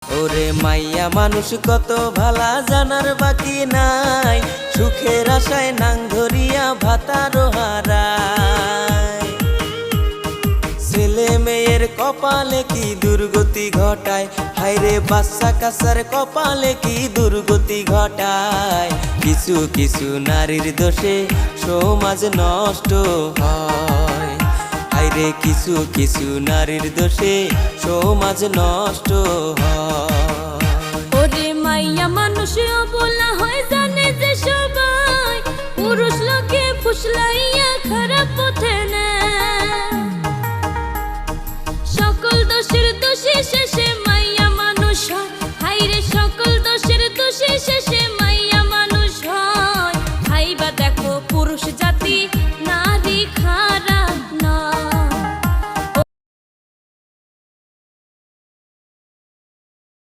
ওরে মাইয়া মানুষ কত ভালা জানার বাকি নাই, সুখের আশায় নাং ধরিয়া ভাতারো হারায়। ছেলে মেয়ের কপালে কি দুর্গতি ঘটায়, হায়রে বাচ্চা কাচ্চার কপালে কি দুর্গতি ঘটায়। কিছু কিছু নারীর দোষে সমাজ নষ্ট হয়, হায়রে কিছু কিছু নারীর দোষে সমাজ নষ্ট হয়। ওরে মাইয়া মানুষ